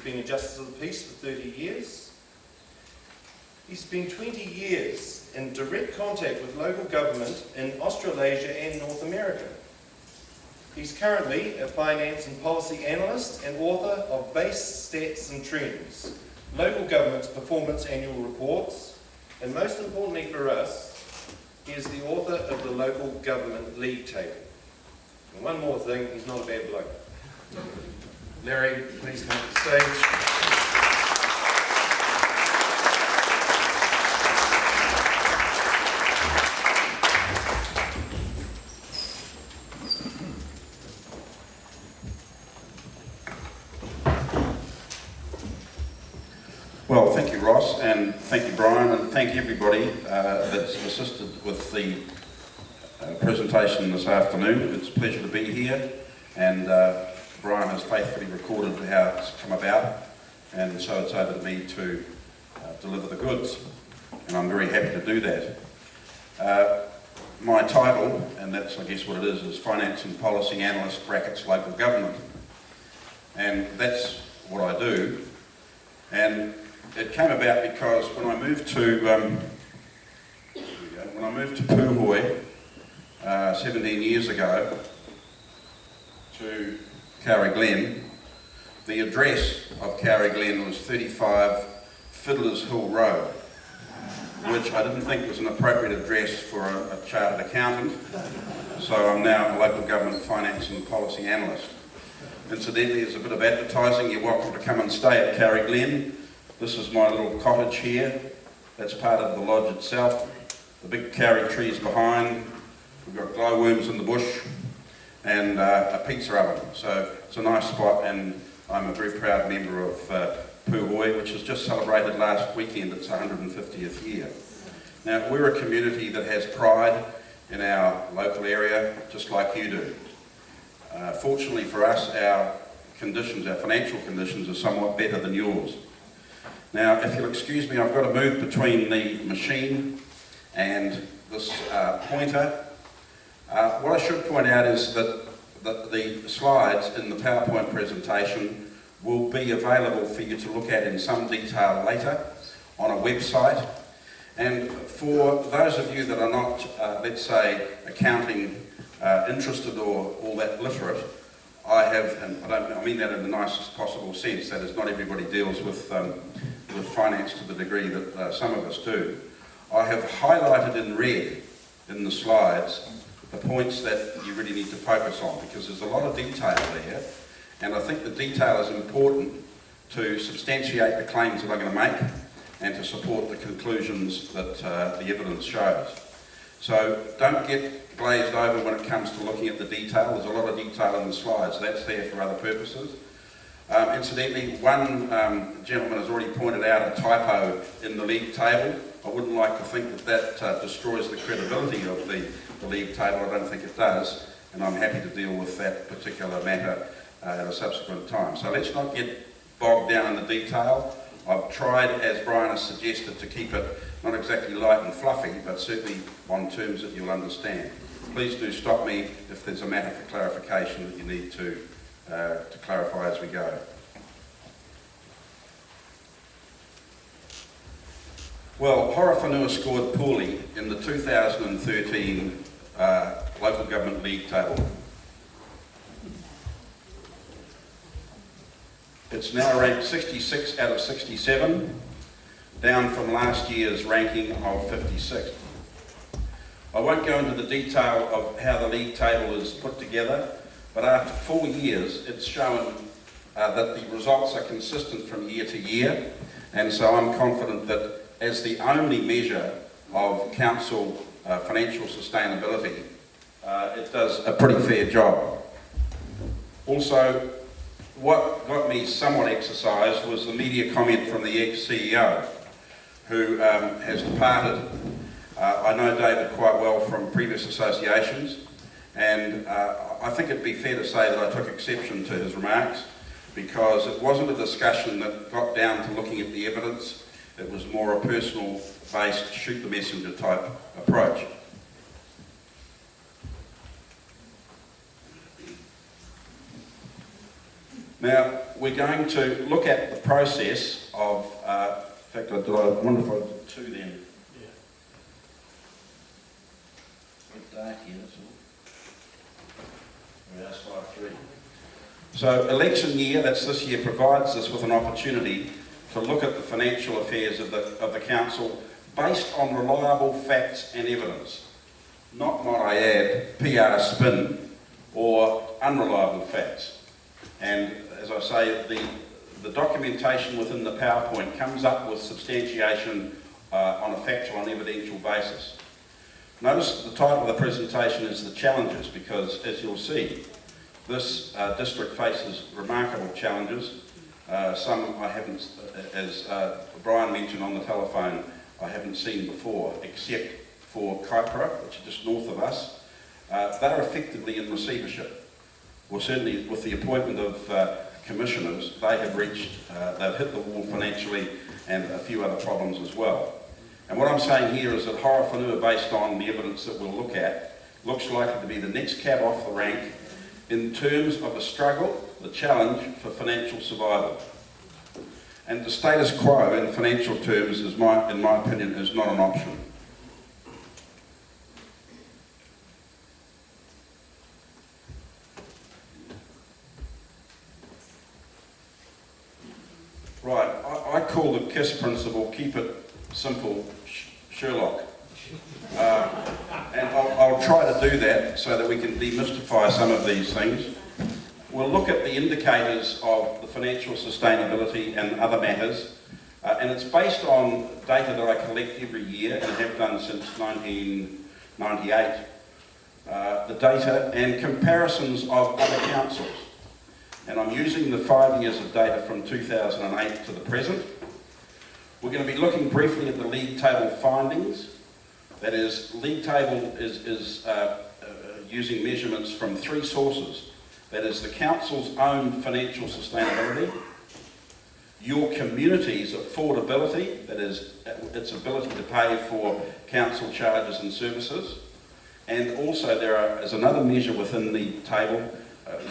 He's been a Justice of the Peace for 30 years. He spent 20 years in direct contact with local government in Australasia and North America. He's currently a finance and policy analyst and author of Base Stats and Trends, Local Government's Performance Annual Reports, and most importantly for us, he is the author of the Local Government League Table. And one more thing, he's not a bad bloke. Larry, please come to the stage. Well, thank you, Ross, and thank you, Brian, and thank everybody that's assisted with the presentation this afternoon. It's a pleasure to be here, and Brian has faithfully recorded how it's come about, and so it's over to me to deliver the goods, and I'm very happy to do that. My title, and that's I guess what it is Finance and Policy Analyst, brackets Local Government, and that's what I do. And it came about because when I moved to Puhoi 17 years ago to Kauri Glen, the address of Kauri Glen was 35 Fiddler's Hill Road, which I didn't think was an appropriate address for a chartered accountant, so I'm now a local government finance and policy analyst. Incidentally, as a bit of advertising, you're welcome to come and stay at Kauri Glen. This is my little cottage here. That's part of the lodge itself. The big kauri trees behind. We've got glowworms in the bush and a pizza oven. So it's a nice spot, and I'm a very proud member of Puhoi, which has just celebrated last weekend its 150th year. Now, we're a community that has pride in our local area, just like you do. Fortunately for us, our conditions, our financial conditions, are somewhat better than yours. Now, if you'll excuse me, I've got to move between the machine and this pointer. What I should point out is that the slides in the PowerPoint presentation will be available for you to look at in some detail later on a website. And for those of you that are not, let's say, accounting interested or all that literate, I have, and I mean that in the nicest possible sense, that is, not everybody deals with finance to the degree that some of us do. I have highlighted in red in the slides the points that you really need to focus on, because there's a lot of detail there, and I think the detail is important to substantiate the claims that I'm going to make and to support the conclusions that the evidence shows. So don't get glazed over when it comes to looking at the detail. There's a lot of detail in the slides. That's there for other purposes. Incidentally, one gentleman has already pointed out a typo in the league table. I wouldn't like to think that destroys the credibility of the league table. I don't think it does, and I'm happy to deal with that particular matter at a subsequent time. So let's not get bogged down in the detail. I've tried, as Brian has suggested, to keep it not exactly light and fluffy, but certainly on terms that you'll understand. Please do stop me if there's a matter for clarification that you need to clarify as we go. Well, Horowhenua scored poorly in the 2013 Local Government League Table. It's now ranked 66 out of 67, down from last year's ranking of 56. I won't go into the detail of how the league table is put together, but after 4 years, it's shown that the results are consistent from year to year, and so I'm confident that as the only measure of council financial sustainability, it does a pretty fair job. Also, what got me somewhat exercised was the media comment from the ex-CEO, who has departed. I know David quite well from previous associations, and I think it'd be fair to say that I took exception to his remarks, because it wasn't a discussion that got down to looking at the evidence. It was more a personal-based, shoot-the-messenger type approach. Now, we're going to look at the process of, in fact, I wonder if I did two then. Yeah. Bit dark here, that's all. We are slide 3. So, election year, that's this year, provides us with an opportunity to look at the financial affairs of the council based on reliable facts and evidence. Not, might I add, PR spin or unreliable facts. And as I say, the documentation within the PowerPoint comes up with substantiation on a factual and evidential basis. Notice the title of the presentation is The Challenges, because as you'll see, this district faces remarkable challenges. Some I haven't, as Brian mentioned on the telephone, I haven't seen before, except for Kaipara, which is just north of us. They're effectively in receivership. Well, certainly with the appointment of commissioners, they have reached, they've hit the wall financially and a few other problems as well. And what I'm saying here is that Horowhenua, based on the evidence that we'll look at, looks likely to be the next cab off the rank in terms of the struggle, the challenge for financial survival. And the status quo in financial terms, in my opinion, is not an option. Right, I call the KISS principle, keep it simple, Sherlock. And I'll try to do that so that we can demystify some of these things. We'll look at the indicators of the financial sustainability and other matters, and it's based on data that I collect every year and have done since 1998. The data and comparisons of other councils. And I'm using the 5 years of data from 2008 to the present. We're going to be looking briefly at the league table findings. That is, league table is using measurements from 3 sources. That is the council's own financial sustainability, your community's affordability, that is its ability to pay for council charges and services, and also there is another measure within the table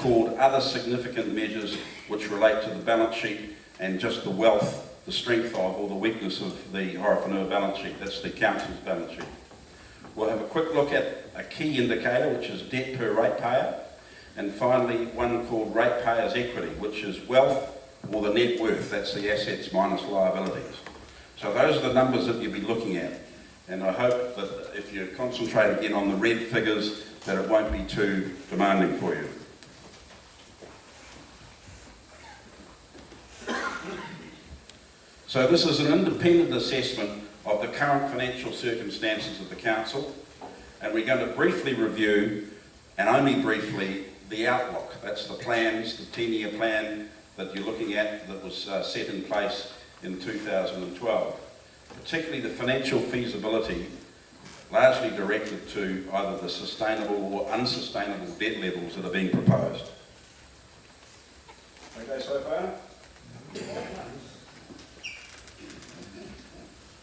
called other significant measures which relate to the balance sheet and just the wealth, the strength of or the weakness of the Horowhenua balance sheet. That's the council's balance sheet. We'll have a quick look at a key indicator, which is debt per ratepayer, and finally one called ratepayers' equity, which is wealth or the net worth. That's the assets minus liabilities. So those are the numbers that you'll be looking at, and I hope that if you concentrate again on the red figures, that it won't be too demanding for you. So this is an independent assessment of the current financial circumstances of the council, and we're going to briefly review, and only briefly, the outlook. That's the plans, the 10-year plan that you're looking at that was set in place in 2012. Particularly the financial feasibility, largely directed to either the sustainable or unsustainable debt levels that are being proposed. Okay so far?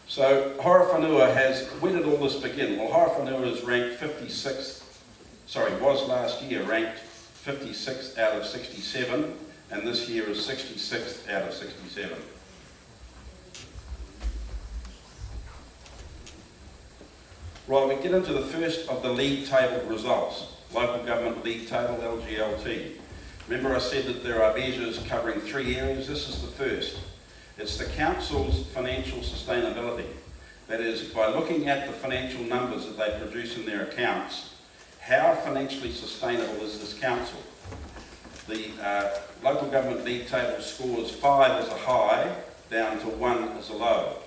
So Horowhenua where did all this begin? Well, Horowhenua is ranked 56th, was last year ranked 56th out of 67, and this year is 66th out of 67. Right, we get into the first of the league table results, local government league table, LGLT. Remember I said that there are measures covering 3 areas. This is the first. It's the council's financial sustainability. That is, by looking at the financial numbers that they produce in their accounts, how financially sustainable is this council? The local government league table scores 5 as a high, down to 1 as a low.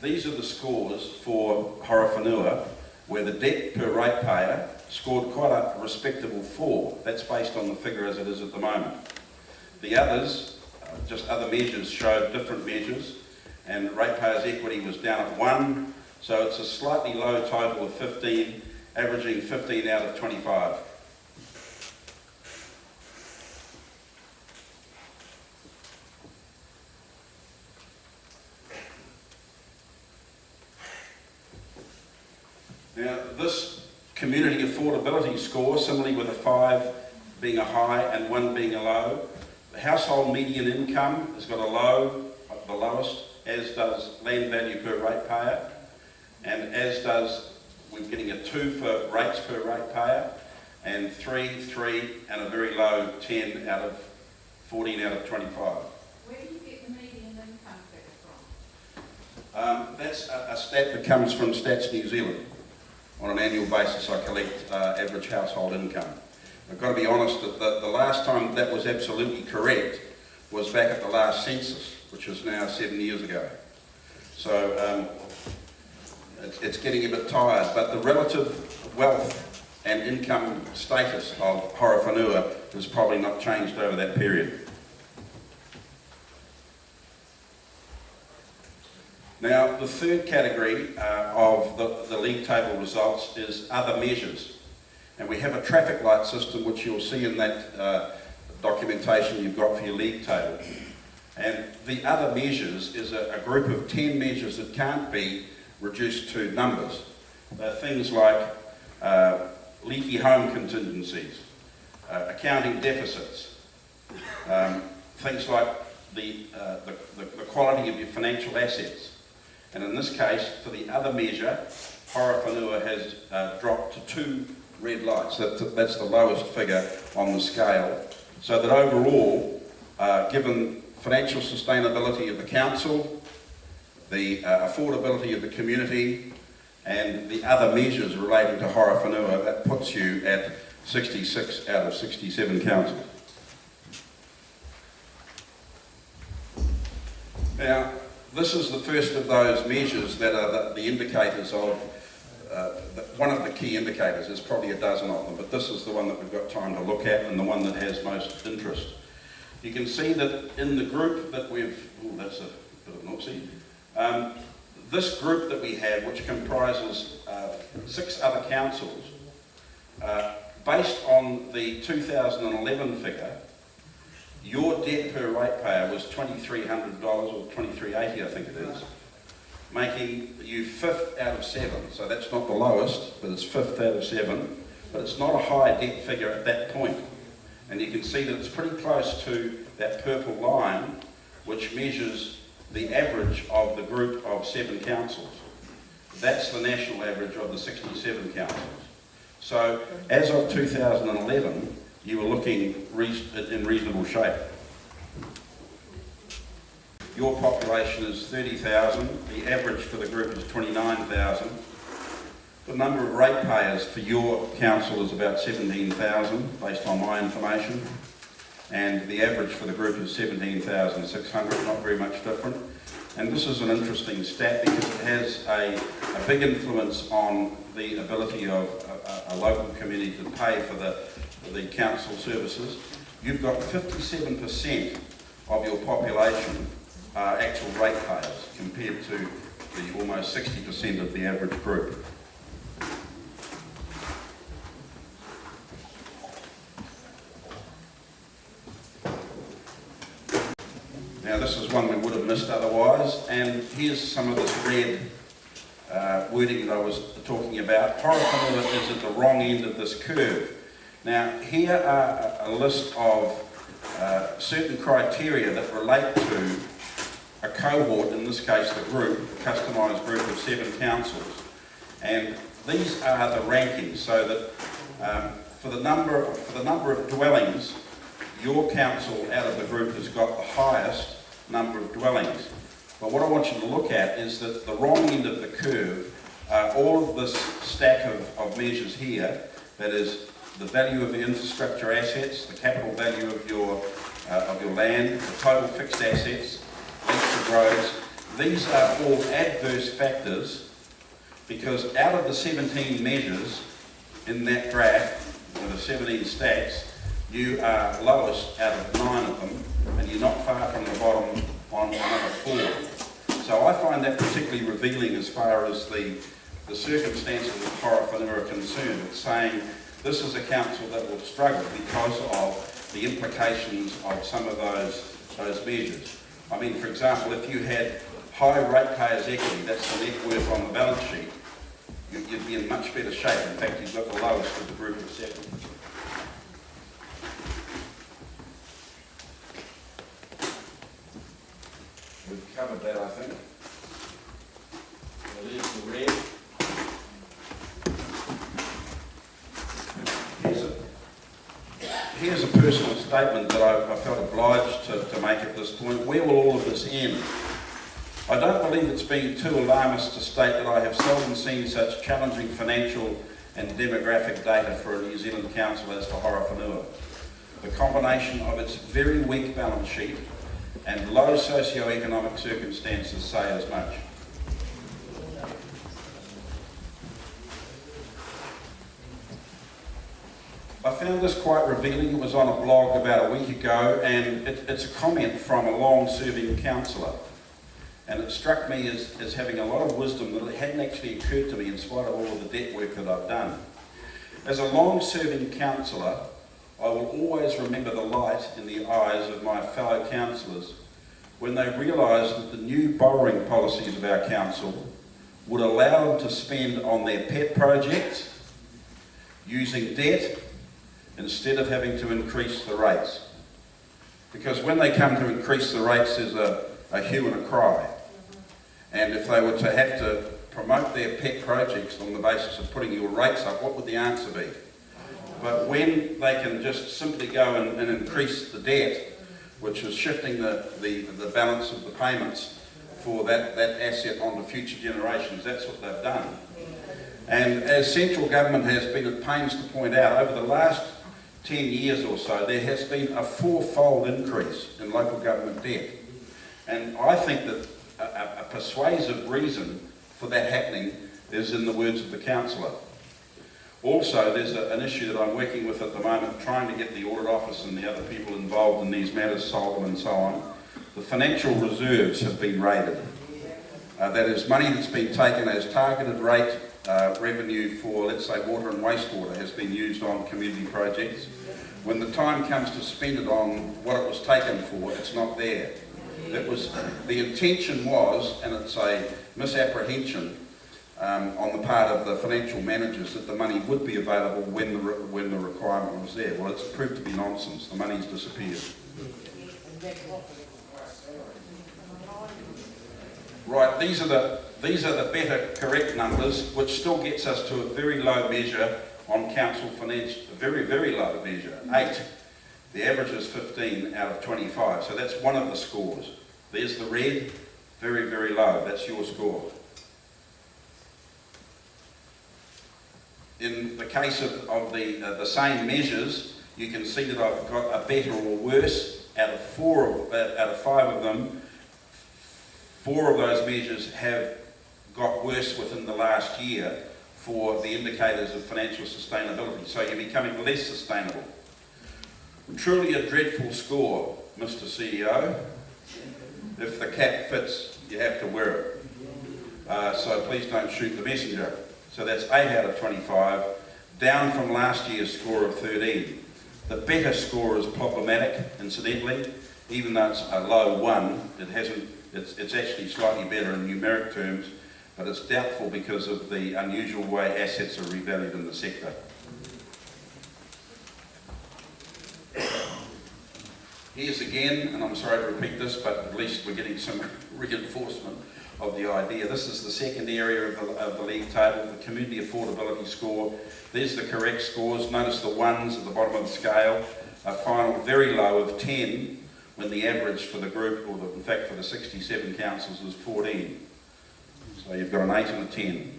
These are the scores for Horowhenua, where the debt per ratepayer scored quite a respectable 4. That's based on the figure as it is at the moment. The others, just other measures, showed different measures, and ratepayers' equity was down at 1, so it's a slightly low total of 15, averaging 15 out of 25. Now, this community affordability score, similarly with a 5 being a high and 1 being a low, household median income has got a low, the lowest, as does land value per ratepayer, and as does, we're getting a 2 for rates per ratepayer, and 3, and a very low 10 out of 14 out of 25. Where do you get the median income figure from? That's a stat that comes from Stats New Zealand. On an annual basis, I collect average household income. I've got to be honest that the last time that was absolutely correct was back at the last census, which was now 7 years ago. So it's getting a bit tired, but the relative wealth and income status of Horowhenua has probably not changed over that period. Now, the third category of the league table results is other measures. And we have a traffic light system, which you'll see in that documentation you've got for your league table. And the other measures is a group of 10 measures that can't be reduced to numbers. They're things like leaky home contingencies, accounting deficits, things like the quality of your financial assets. And in this case, for the other measure, Horowhenua has dropped to 2 red lights. That's the lowest figure on the scale. So that overall, given financial sustainability of the council, the affordability of the community, and the other measures relating to Horowhenua, that puts you at 66 out of 67 councils. Now, this is the first of those measures that are the indicators of, one of the key indicators. There's probably a dozen of them, but this is the one that we've got time to look at and the one that has most interest. You can see that in the group that we've, oh, that's a bit of noisy. This group that we have, which comprises 6 other councils, based on the 2011 figure, your debt per ratepayer was $2,300 or $2,380, I think it is, making you 5th out of 7. So that's not the lowest, but it's 5th out of 7. But it's not a high debt figure at that point. And you can see that it's pretty close to that purple line, which measures the average of the group of 7 councils. That's the national average of the 67 councils. So as of 2011, you were looking in reasonable shape. Your population is 30,000, the average for the group is 29,000. The number of ratepayers for your council is about 17,000, based on my information. And the average for the group is 17,600, not very much different. And this is an interesting stat because it has a big influence on the ability of a local community to pay for the council services. You've got 57% of your population are actual ratepayers compared to the almost 60% of the average group. Now this is one we would have missed otherwise, and here's some of this red wording that I was talking about. Horowhenua is at the wrong end of this curve. Now here are a list of certain criteria that relate to a cohort, in this case the group, a customised group of 7 councils. And these are the rankings, so that for the number of dwellings, your council out of the group has got the highest number of dwellings. But what I want you to look at is that the wrong end of the curve, all of this stack of measures here, that is the value of the infrastructure assets, the capital value of your land, the total fixed assets, length of roads, these are all adverse factors because out of the 17 measures in that graph, the 17 stacks, you are lowest out of 9 of them, and you're not far from the bottom on another 4. So I find that particularly revealing as far as the circumstances of Horowhenua are concerned. It's saying this is a council that will struggle because of the implications of some of those measures. I mean, for example, if you had high ratepayers equity, that's the net worth on the balance sheet, you'd be in much better shape. In fact, you've got the lowest of the group of 7. We've covered that, I think. Well, there's the red. Here's a personal statement that I felt obliged to make at this point. Where will all of this end? I don't believe it's being too alarmist to state that I have seldom seen such challenging financial and demographic data for a New Zealand council as for Horowhenua. The combination of its very weak balance sheet and low socio-economic circumstances say as much. I found this quite revealing. It was on a blog about a week ago, and it's a comment from a long-serving councillor. And it struck me as having a lot of wisdom that it hadn't actually occurred to me in spite of all of the debt work that I've done. As a long-serving councillor, I will always remember the light in the eyes of my fellow councillors when they realised that the new borrowing policies of our council would allow them to spend on their pet projects using debt instead of having to increase the rates. Because when they come to increase the rates, there's a hue and a cry. And if they were to have to promote their pet projects on the basis of putting your rates up, what would the answer be? But when they can just simply go and increase the debt, which is shifting the balance of the payments for that asset onto future generations, that's what they've done. And as central government has been at pains to point out, over the last 10 years or so, there has been a fourfold increase in local government debt. And I think that a persuasive reason for that happening is in the words of the councillor. Also, there's an issue that I'm working with at the moment, trying to get the audit office and the other people involved in these matters solved and so on. The financial reserves have been raided. That is money that's been taken as targeted rate revenue for, let's say, water and wastewater has been used on community projects. When the time comes to spend it on what it was taken for, it's not there. The intention was, and it's a misapprehension on the part of the financial managers, that the money would be available when the requirement was there. Well, it's proved to be nonsense. The money's disappeared. Right, these are the better correct numbers, which still gets us to a very low measure on council finance, a very, very low measure, 8. The average is 15 out of 25, so that's one of the scores. There's the red, very, very low, that's your score. In the case of the same measures, you can see that I've got a better or worse. Out of 5 of them, 4 of those measures have got worse within the last year for the indicators of financial sustainability. So you're becoming less sustainable. Truly a dreadful score, Mr. CEO. If the cap fits, you have to wear it. So please don't shoot the messenger. So that's 8 out of 25, down from last year's score of 13. The better score is problematic, incidentally. Even though it's a low 1, it's actually slightly better in numeric terms, but it's doubtful because of the unusual way assets are revalued in the sector. Here's again, and I'm sorry to repeat this, but at least we're getting some reinforcement of the idea. This is the second area of the league table, the community affordability score. There's the correct scores. Notice the 1s at the bottom of the scale. A final very low of 10, when the average for the group, or in fact for the 67 councils, is 14. So you've got an 8 and a 10.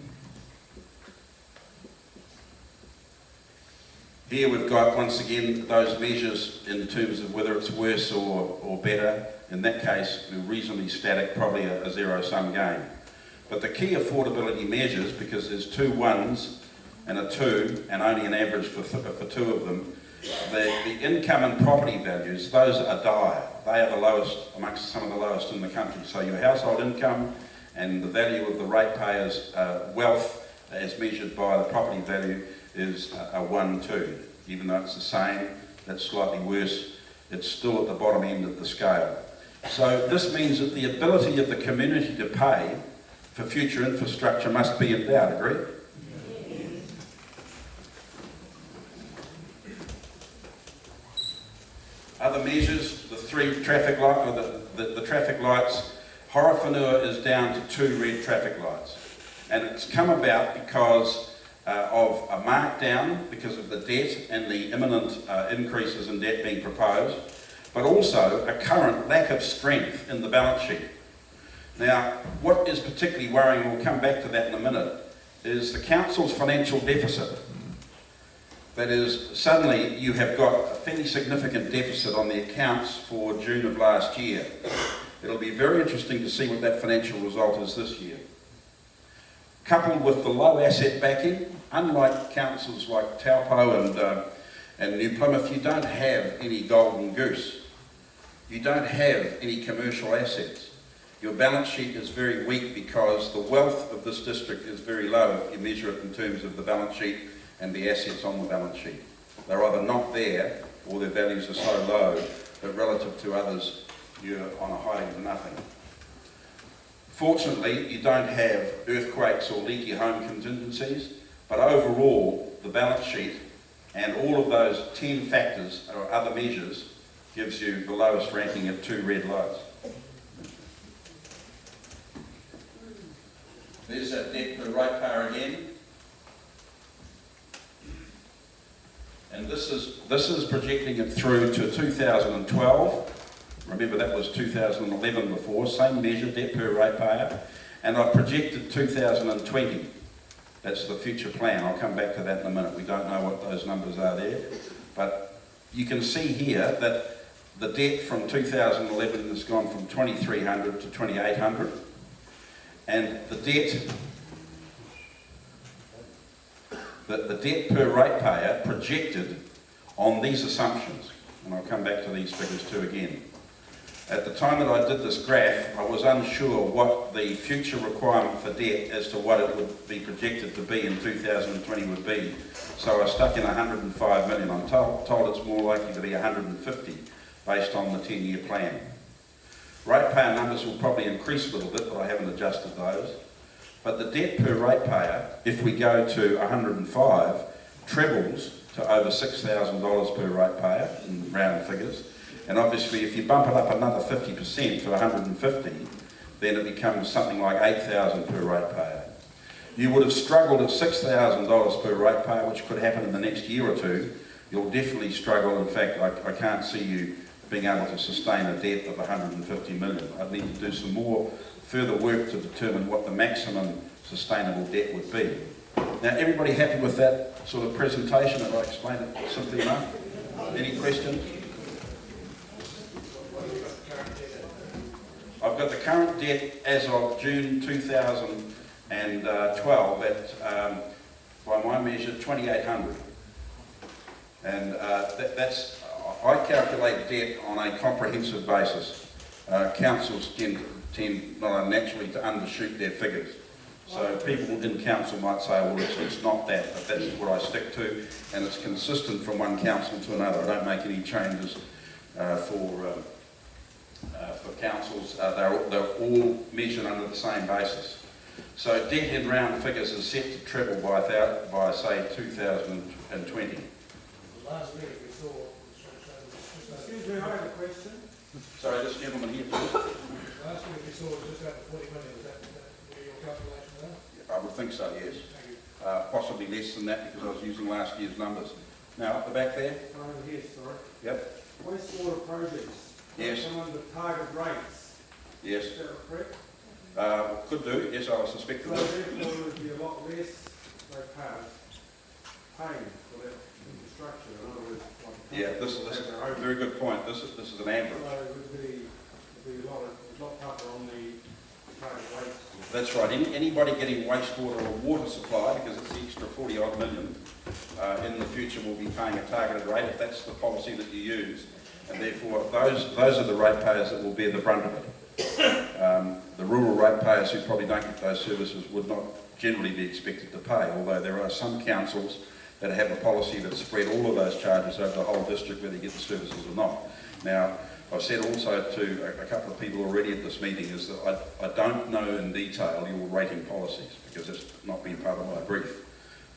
Here we've got, once again, those measures in terms of whether it's worse or better. In that case, reasonably static, probably a zero-sum game. But the key affordability measures, because there's 2 1s and a 2, and only an average for 2 of them, the income and property values, those are dire. They are the lowest, amongst some of the lowest in the country. So your household income and the value of the ratepayers' wealth, as measured by the property value, is a 1-2. Even though it's the same, that's slightly worse, it's still at the bottom end of the scale. So this means that the ability of the community to pay for future infrastructure must be in doubt, agree? Other measures, the 3 traffic lights, the traffic lights, Horowhenua is down to 2 red traffic lights. And it's come about because of a markdown because of the debt and the imminent increases in debt being proposed, but also a current lack of strength in the balance sheet. Now, what is particularly worrying, we'll come back to that in a minute, is the council's financial deficit. That is, suddenly you have got a fairly significant deficit on the accounts for June of last year. It'll be very interesting to see what that financial result is this year. Coupled with the low asset backing, unlike councils like Taupo and New Plymouth, you don't have any golden goose. You don't have any commercial assets. Your balance sheet is very weak because the wealth of this district is very low if you measure it in terms of the balance sheet and the assets on the balance sheet. They're either not there or their values are so low that relative to others you're on a hiding to nothing. Fortunately, you don't have earthquakes or leaky home contingencies, but overall, the balance sheet and all of those 10 factors or other measures gives you the lowest ranking of 2 red lights. There's that debt per ratepayer again. And this is projecting it through to 2012. Remember that was 2011 before, same measure, debt per ratepayer. And I've projected 2020. That's the future plan. I'll come back to that in a minute. We don't know what those numbers are there. But you can see here that the debt from 2011 has gone from 2,300 to 2,800. And the debt per ratepayer projected on these assumptions, and I'll come back to these figures too again. At the time that I did this graph, I was unsure what the future requirement for debt as to what it would be projected to be in 2020 would be. So I stuck in 105 million. I'm told it's more likely to be 150 based on the 10-year plan. Ratepayer numbers will probably increase a little bit, but I haven't adjusted those. But the debt per ratepayer, if we go to 105, trebles to over $6,000 per ratepayer in round figures. And obviously, if you bump it up another 50% to 150, then it becomes something like $8,000 per ratepayer. You would have struggled at $6,000 per ratepayer, which could happen in the next year or two. You'll definitely struggle. In fact, I can't see you being able to sustain a debt of 150 million. I'd need to do some more further work to determine what the maximum sustainable debt would be. Now, everybody happy with that sort of presentation? Have I explained it simply enough? Any questions? I've got the current debt as of June 2012 at, by my measure, 2,800. And that's, I calculate debt on a comprehensive basis. Councils tend not unnaturally to undershoot their figures. So people in council might say, well, it's not that, but that's what I stick to, and it's consistent from one council to another. I don't make any changes for councils. They're all measured under the same basis. So debt in round figures is set to treble by say 2020. Last week we saw, excuse me, I have a question. Sorry, this gentleman here, please. Last week we saw just over 40 million, was that where your calculation was? I would think so, yes. Thank you. Possibly less than that because I was using last year's numbers. Now, at the back there? Over here, sorry. Yep. Wastewater projects. Yes. Some under target rates. Yes. Is that correct? Could do, yes, I suspect So it would. therefore there would be a lot less ratepayers paying for that infrastructure. In other words, like Yeah, this is a very good point. This is an average. So it would be a lot tougher on the target rates. That's right. Anybody getting wastewater or water supply, because it's the extra 40 odd million, in the future will be paying a targeted rate if that's the policy that you use. And therefore, those are the ratepayers that will bear the brunt of it. The rural ratepayers who probably don't get those services would not generally be expected to pay, although there are some councils that have a policy that spread all of those charges over the whole district whether you get the services or not. Now, I've said also to a couple of people already at this meeting is that I don't know in detail your rating policies because it's not been part of my brief.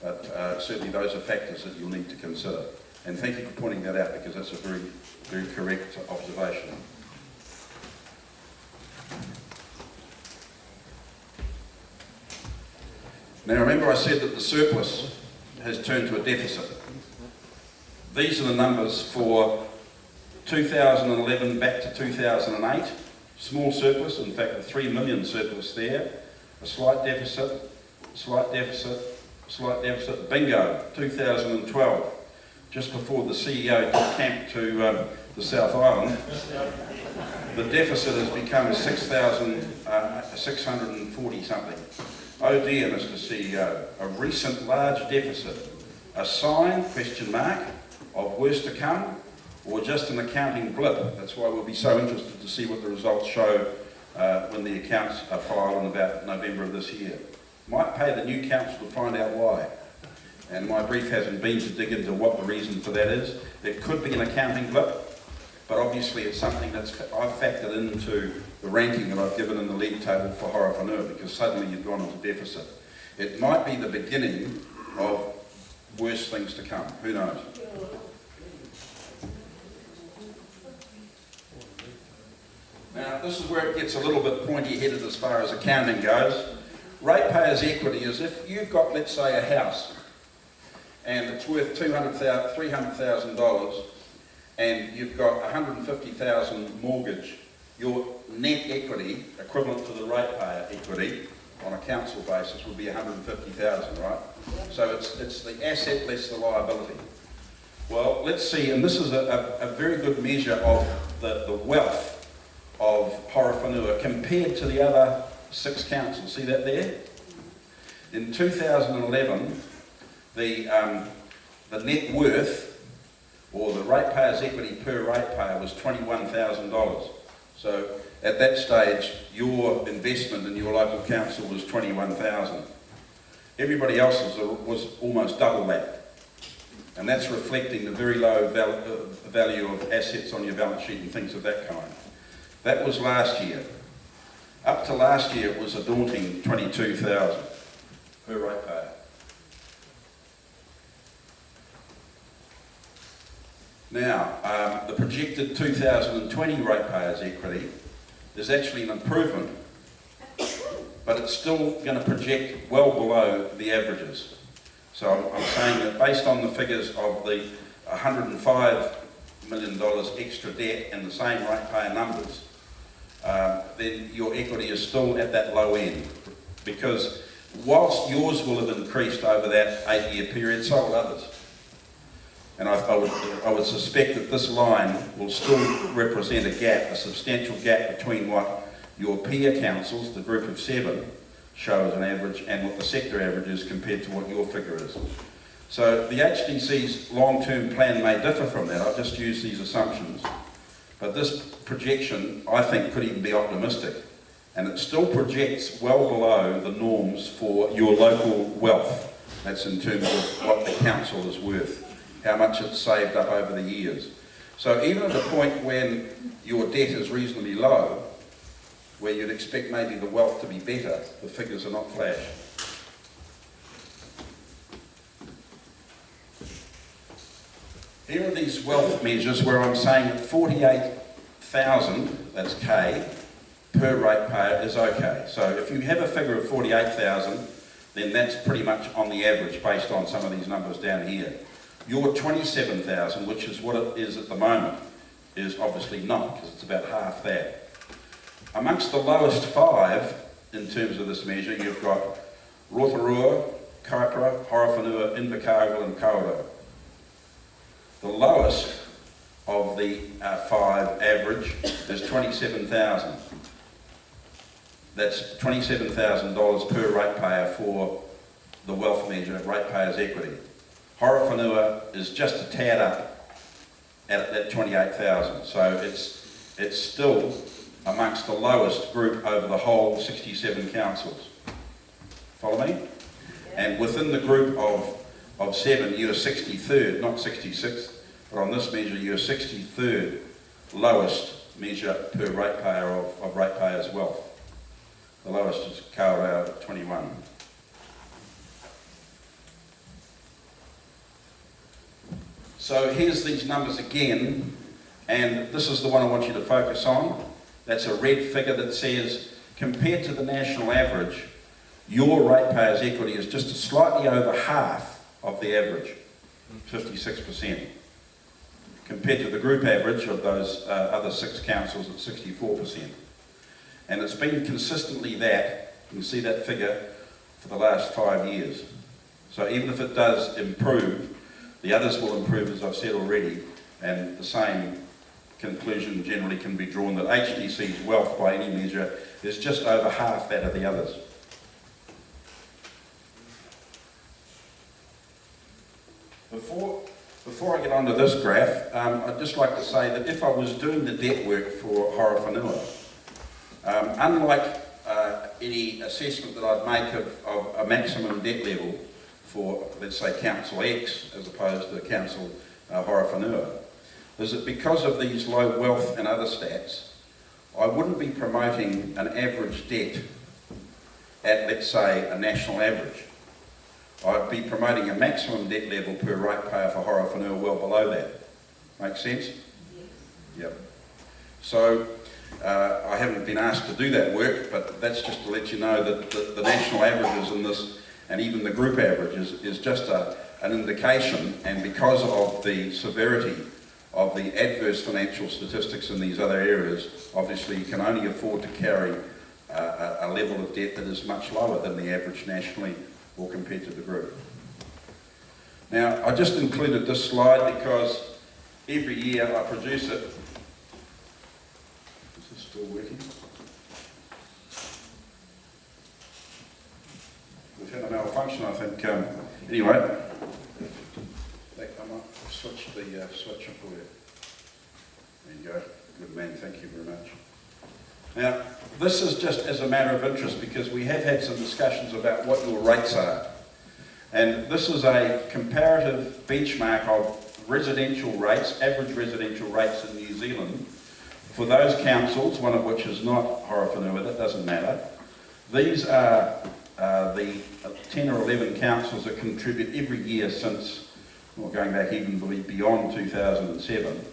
But certainly those are factors that you'll need to consider. And thank you for pointing that out because that's a very, very correct observation. Now remember I said that the surplus has turned to a deficit. These are the numbers for 2011 back to 2008. Small surplus, in fact a 3 million surplus there. A slight deficit, slight deficit, slight deficit. Bingo, 2012. Just before the CEO took camp to the South Island, the deficit has become 6,640 something. Oh dear, Mr. CEO, a recent large deficit. A sign, question mark, of worse to come, or just an accounting blip? That's why we'll be so interested to see what the results show when the accounts are filed in about November of this year. Might pay the new council to find out why. And my brief hasn't been to dig into what the reason for that is. It could be an accounting blip, but obviously it's something that's I've factored into the ranking that I've given in the league table for Horowhenua, because suddenly you've gone into deficit. It might be the beginning of worse things to come. Who knows? Now, this is where it gets a little bit pointy-headed as far as accounting goes. Ratepayers' equity is if you've got, let's say, a house, and it's worth $300,000, and you've got $150,000 mortgage, your net equity, equivalent to the ratepayer equity, on a council basis, would be $150,000, right? So it's the asset less the liability. Well, let's see, and this is a very good measure of the wealth of Horowhenua compared to the other 6 councils. See that there? In 2011, the net worth, or the ratepayer's equity per ratepayer, was $21,000. So at that stage, your investment in your local council was $21,000. Everybody else's was almost double that. And that's reflecting the very low value of assets on your balance sheet and things of that kind. That was last year. Up to last year, it was a daunting $22,000 per ratepayer. Now, the projected 2020 ratepayers' equity is actually an improvement, but it's still going to project well below the averages. So I'm saying that based on the figures of the $105 million extra debt and the same ratepayer numbers, then your equity is still at that low end, because whilst yours will have increased over that 8-year period, so will others. And I would suspect that this line will still represent a gap, a substantial gap between what your peer councils, the group of 7, show as an average, and what the sector average is compared to what your figure is. So the HDC's long-term plan may differ from that. I've just used these assumptions. But this projection, I think, could even be optimistic. And it still projects well below the norms for your local wealth. That's in terms of what the council is worth, how much it's saved up over the years. So even at the point when your debt is reasonably low, where you'd expect maybe the wealth to be better, the figures are not flash. Here are these wealth measures where I'm saying that 48,000, that's K, per ratepayer is okay. So if you have a figure of 48,000, then that's pretty much on the average based on some of these numbers down here. Your 27,000, which is what it is at the moment, is obviously not, because it's about half that. Amongst the lowest 5 in terms of this measure, you've got Rotorua, Kaipara, Horowhenua, Invercargill and Kawerau. The lowest of the 5 average is 27,000. That's $27,000 per ratepayer for the wealth measure, ratepayers' equity. Horowhenua is just a tad up at that 28,000, so it's still amongst the lowest group over the whole 67 councils. Follow me? And within the group of 7, you're 63rd, not 66th, but on this measure you're 63rd lowest measure per ratepayer of ratepayers' wealth. The lowest is Kawerau at 21. So here's these numbers again, and this is the one I want you to focus on. That's a red figure that says, compared to the national average, your ratepayers' equity is just slightly over half of the average, 56%, compared to the group average of those other 6 councils at 64%. And it's been consistently that, you can see that figure, for the last 5 years. So even if it does improve, the others will improve, as I've said already, and the same conclusion generally can be drawn that HDC's wealth by any measure is just over half that of the others. Before I get onto this graph, I'd just like to say that if I was doing the debt work for Horowhenua, unlike any assessment that I'd make of a maximum debt level for, let's say, Council X as opposed to Council Horowhenua, is that because of these low wealth and other stats, I wouldn't be promoting an average debt at, let's say, a national average. I'd be promoting a maximum debt level per ratepayer for Horowhenua well below that. Make sense? Yes. Yep. So, I haven't been asked to do that work, but that's just to let you know that the national averages in this, and even the group averages, is just an indication, and because of the severity of the adverse financial statistics in these other areas, obviously you can only afford to carry a level of debt that is much lower than the average nationally or compared to the group. Now, I just included this slide because every year I produce it. Is this still working? We've had a malfunction, I think. Anyway, I might switch the switcher for you. There you go. Good man, thank you very much. Now, this is just as a matter of interest because we have had some discussions about what your rates are. And this is a comparative benchmark of residential rates, average residential rates in New Zealand for those councils, one of which is not Horowhenua, that doesn't matter. These are the 10 or 11 councils that contribute every year since, well, going back even beyond 2007.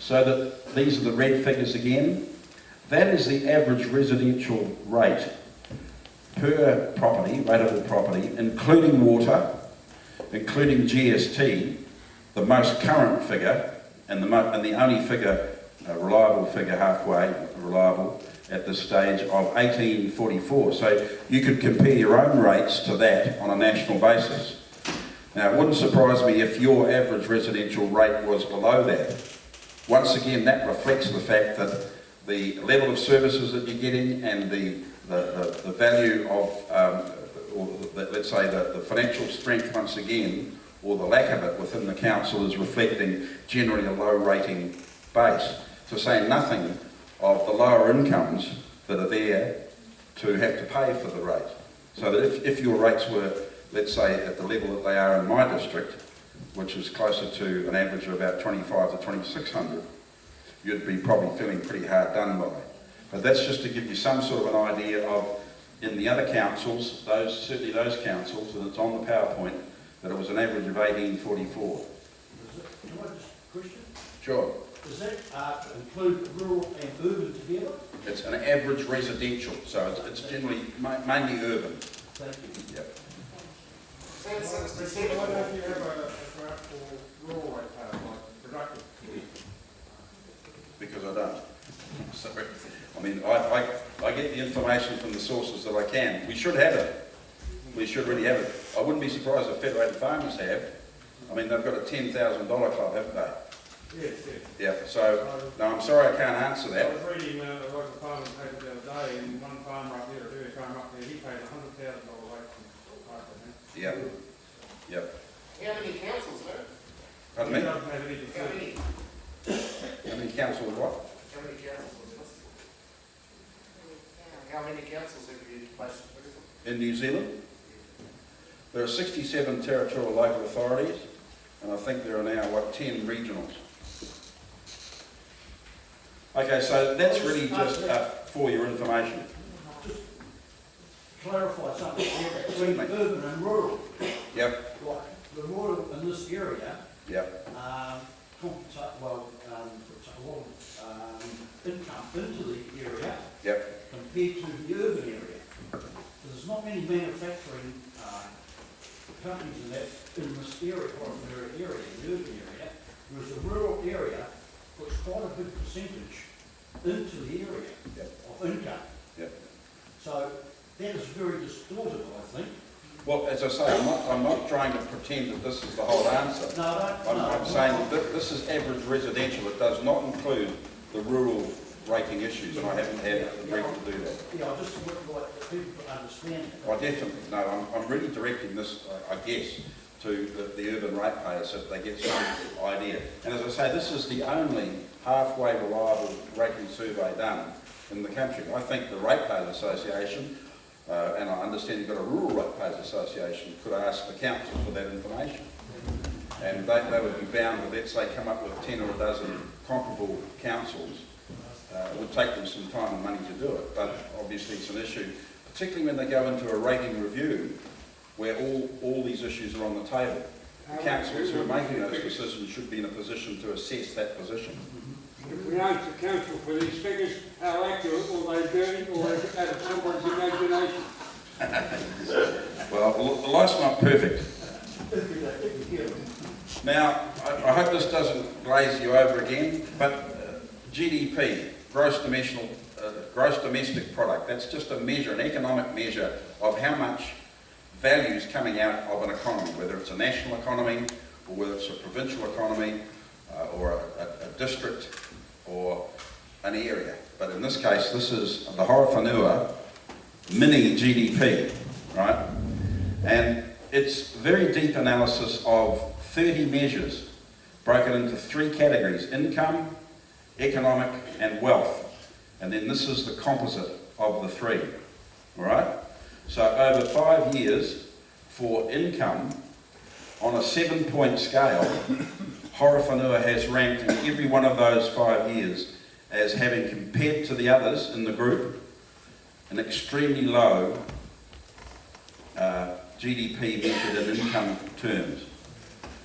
So that these are the red figures again. That is the average residential rate per property, rateable property, including water, including GST, the most current figure, and the only figure, reliable figure, halfway reliable at this stage, of 1844. So you could compare your own rates to that on a national basis. Now, it wouldn't surprise me if your average residential rate was below that. Once again, that reflects the fact that the level of services that you're getting and the value of, let's say, the financial strength, once again, or the lack of it within the council, is reflecting generally a low rating base. To say nothing of the lower incomes that are there to have to pay for the rate. So that if your rates were, let's say, at the level that they are in my district, which is closer to an average of about 25 to 2600, you'd be probably feeling pretty hard done by. But that's just to give you some sort of an idea of, in the other councils, certainly those councils, and it's on the PowerPoint, that it was an average of 1844. Can I just question? Sure. Does that include rural and urban together? It's an average residential, so it's generally mainly urban. Thank you. Yep. Why don't you have a graph for rural ratepayers, like productive? Because I don't. Sorry. I mean, I get the information from the sources that I can. We should have it. We should really have it. I wouldn't be surprised if Federated Farmers have. I mean, they've got a $10,000 club, haven't they? Yes, yes. Yeah, so, no, I'm sorry I can't answer I that. was reading the local farmers paper the other day, and one farmer up there, a dairy farmer up there, he paid $100,000 rate from Piper. Yeah. Yep. How many councils, though? Pardon He me? doesn't have any How facility. many? How many councils what? How many councils was this? How many councils have you placed? In New Zealand? There are 67 territorial local authorities, and I think there are now, 10 regionals. Okay, so that's really just for your information. Just clarify something here between urban and rural. Yep, Like the rural in this area, yep, compensate, well, puts a lot of income into the area yep. compared to the urban area. There's there's not many manufacturing companies in that, in this area, or in the area, the urban area, whereas the rural area puts quite a big percentage into the area of income. Yep. So that is very distorted, I think. Well, as I say, I'm not trying to pretend that this is the whole answer. No, I don't. I'm saying that this is average residential. It does not include the rural rating issues, and I haven't had the brief to do that. Yeah, I just would like people to understand that. I definitely, no, I'm really directing this, I guess, to the urban ratepayers so that they get some idea. And as I say, this is the only halfway reliable rating survey done in the country. I think the Ratepayers Association, and I understand you've got a Rural Ratepayers Association, could ask the council for that information. And they would be bound to, let's say, come up with 10 or a dozen comparable councils. It would take them some time and money to do it, but obviously it's an issue, particularly when they go into a rating review where all these issues are on the table. The councils who are making those decisions should be in a position to assess that position. If we ask the council for these figures, how accurate will they be, or is it out of someone's imagination? Well, the life's not perfect. Now, I hope this doesn't glaze you over again, but GDP, gross domestic product, that's just a measure, an economic measure of how much value is coming out of an economy, whether it's a national economy, or whether it's a provincial economy, or a district, or an area. But in this case, this is the Horowhenua mini GDP, right? And it's very deep analysis of 30 measures broken into 3 categories: income, economic, and wealth. And then this is the composite of the 3, all right? So over 5 years, for income, on a 7-point scale, Horowhenua has ranked in every one of those 5 years as having, compared to the others in the group, an extremely low GDP measured in income terms.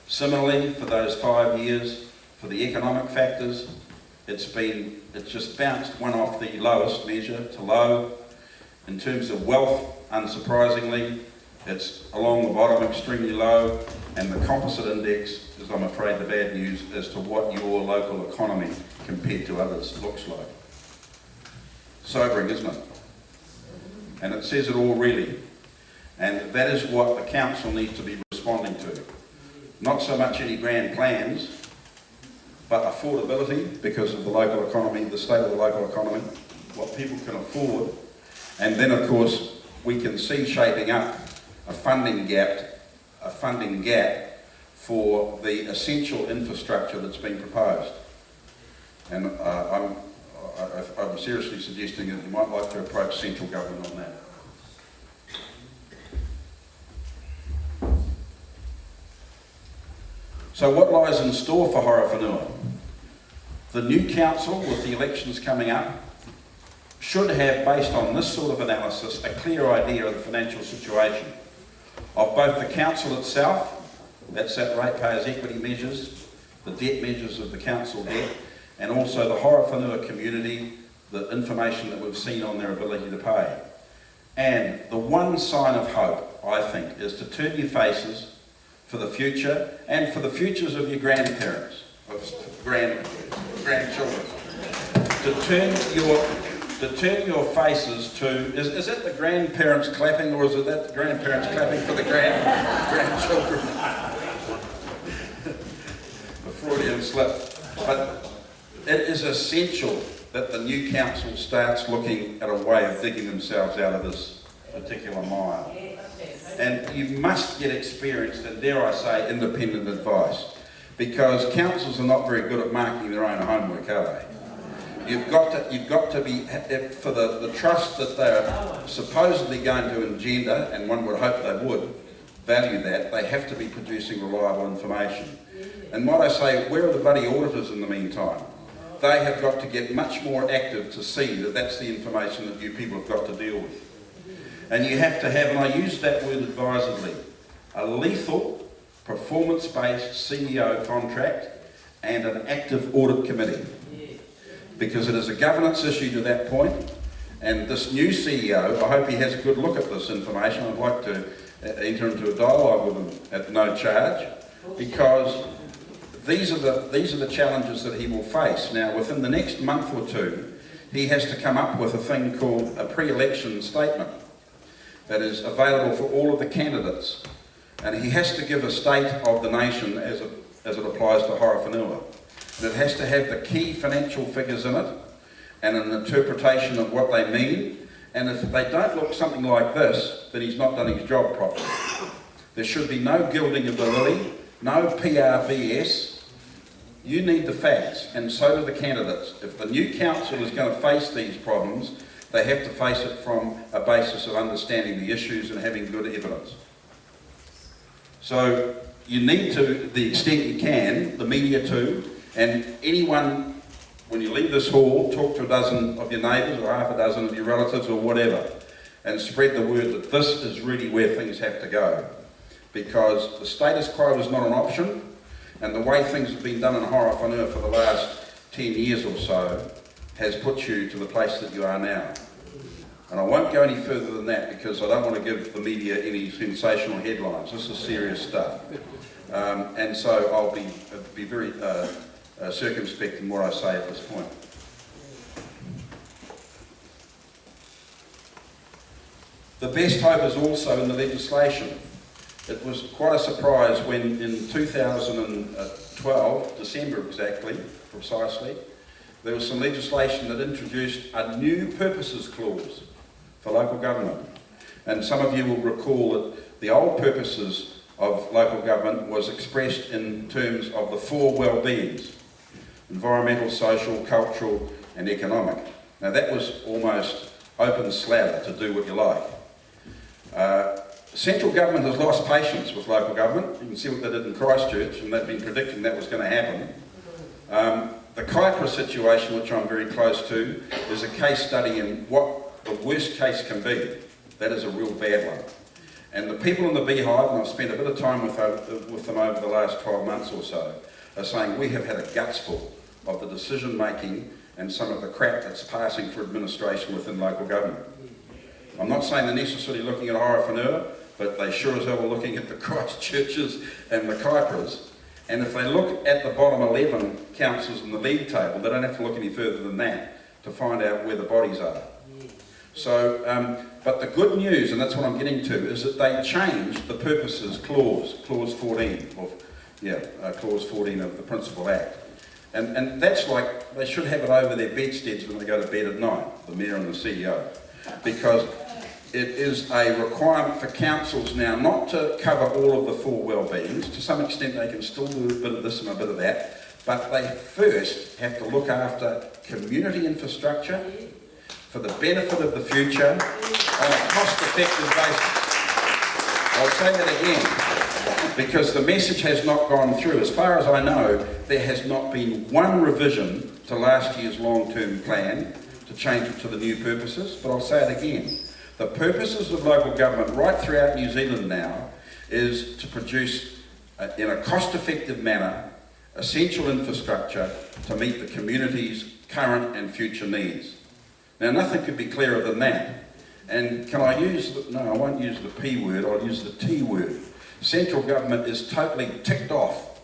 Similarly, for those 5 years, for the economic factors, it's just bounced one off the lowest measure to low. In terms of wealth, unsurprisingly, it's along the bottom, extremely low, and the composite index is, I'm afraid, the bad news as to what your local economy compared to others looks like. Sobering, isn't it? And it says it all really. And that is what the council needs to be responding to. Not so much any grand plans, but affordability because of the local economy, the state of the local economy, what people can afford. And then, of course, we can see shaping up a funding gap for the essential infrastructure that's been proposed. And I'm seriously suggesting that you might like to approach central government on that. So what lies in store for Horowhenua? The new council, with the elections coming up, should have, based on this sort of analysis, a clear idea of the financial situation of both the council itself, that's that ratepayers' equity measures, the debt measures of the council debt, and also the Horowhenua community, the information that we've seen on their ability to pay. And the one sign of hope, I think, is to turn your faces for the future and for the futures of your grandparents, of grandchildren. To turn your faces to, is it the grandparents clapping, or is it that the grandparents clapping for the grandchildren? The Freudian slip. But it is essential that the new council starts looking at a way of digging themselves out of this particular mire. And you must get experienced and, dare I say, independent advice, because councils are not very good at marking their own homework, are they? You've got to be, for the trust that they're supposedly going to engender, and one would hope they would value that, they have to be producing reliable information. And what I say, where are the bloody auditors in the meantime? They have got to get much more active to see that that's the information that you people have got to deal with. And you have to have, and I use that word advisedly, a lethal, performance-based CEO contract and an active audit committee. Because it is a governance issue to that point, And this new CEO, I hope he has a good look at this information. I'd like to enter into a dialogue with him at no charge, because these are the challenges that he will face. Now, within the next month or two, he has to come up with a thing called a pre-election statement that is available for all of the candidates. And he has to give a state of the nation as it applies to Horowhenua. And it has to have the key financial figures in it and an interpretation of what they mean. And if they don't look something like this, then he's not done his job properly. There should be no gilding of the lily, no PR BS. You need the facts, and so do the candidates. If the new council is going to face these problems, they have to face it from a basis of understanding the issues and having good evidence. So you need to, the extent you can, the media too, and anyone, when you leave this hall, talk to a dozen of your neighbours or half a dozen of your relatives or whatever, and spread the word that this is really where things have to go. Because the status quo is not an option, and the way things have been done in Horowhenua for the last 10 years or so has put you to the place that you are now. And I won't go any further than that, because I don't want to give the media any sensational headlines. This is serious stuff. And so I'll be very circumspect in what I say at this point. The best hope is also in the legislation. It was quite a surprise when in 2012, December exactly, precisely, there was some legislation that introduced a new purposes clause for local government. And some of you will recall that the old purposes of local government was expressed in terms of the four well-beings: environmental, social, cultural and economic. Now that was almost open slather to do what you like. Central government has lost patience with local government. You can see what they did in Christchurch, and they've been predicting that was going to happen. The Kaipara situation, which I'm very close to, is a case study in what the worst case can be. That is a real bad one. And the people in the beehive, and I've spent a bit of time with them over the last 12 months or so, are saying we have had a gutsful of the decision making and some of the crap that's passing for administration within local government. I'm not saying they're necessarily looking at Horowhenua, but they sure as hell were looking at the Christchurches and the Kaiparas. And if they look at the bottom 11 councils in the league table, they don't have to look any further than that to find out where the bodies are. So, but the good news, and that's what I'm getting to, is that they changed the purposes clause, clause 14, clause 14 of the Principal Act. And that's like, they should have it over their bedsteads when they go to bed at night, the Mayor and the CEO. Because it is a requirement for councils now not to cover all of the four well-beings. To some extent they can still do a bit of this and a bit of that, but they first have to look after community infrastructure for the benefit of the future on a cost-effective basis. I'll say that again, because the message has not gone through. As far as I know, there has not been one revision to last year's long-term plan to change it to the new purposes, but I'll say it again. The purposes of local government right throughout New Zealand now is to produce, in a cost-effective manner, essential infrastructure to meet the community's current and future needs. Now, nothing could be clearer than that. And can I use, no, I won't use the P word, I'll use the T word. Central government is totally ticked off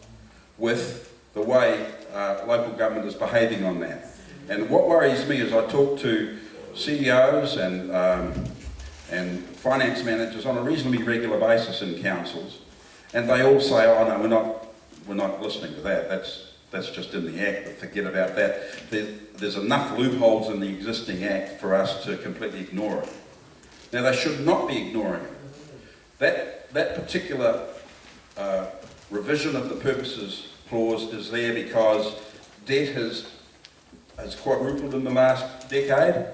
with the way local government is behaving on that. And what worries me is I talk to CEOs and finance managers on a reasonably regular basis in councils, and they all say, "Oh no, we're not listening to that. That's just in the Act. But forget about that. There's enough loopholes in the existing Act for us to completely ignore it." Now they should not be ignoring it. That particular revision of the purposes clause is there because debt has quadrupled in the last decade.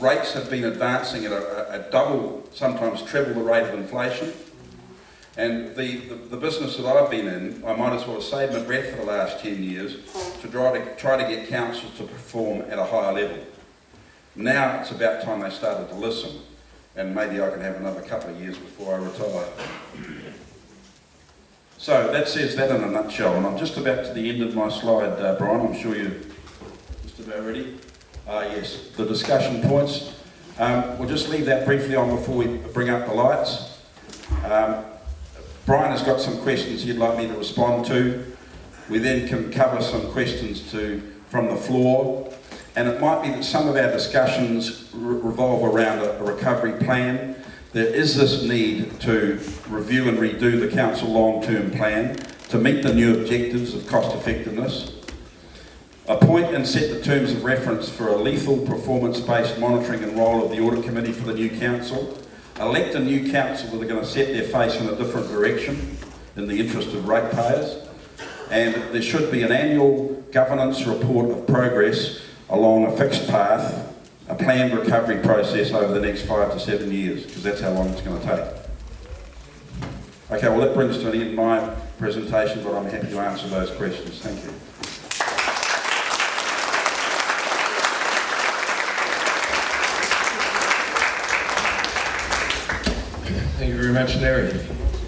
Rates have been advancing at a double, sometimes treble the rate of inflation. And the business that I've been in, I might as well have saved my breath for the last 10 years to try to get councils to perform at a higher level. Now it's about time they started to listen, and maybe I can have another couple of years before I retire. So that says that in a nutshell, and I'm just about to the end of my slide, Brian. I'm sure you're just about ready. Yes, the discussion points. We'll just leave that briefly on before we bring up the lights. Brian has got some questions he'd like me to respond to. We then can cover some questions from the floor. And it might be that some of our discussions revolve around a recovery plan. There is this need to review and redo the council long-term plan to meet the new objectives of cost effectiveness. Appoint and set the terms of reference for a lethal performance-based monitoring and role of the audit committee for the new council. Elect a new council that are going to set their face in a different direction in the interest of ratepayers. And there should be an annual governance report of progress along a fixed path, a planned recovery process over the next 5 to 7 years, because that's how long it's going to take. Okay, well that brings to an end my presentation, but I'm happy to answer those questions. Thank you. Thank you very much, Larry.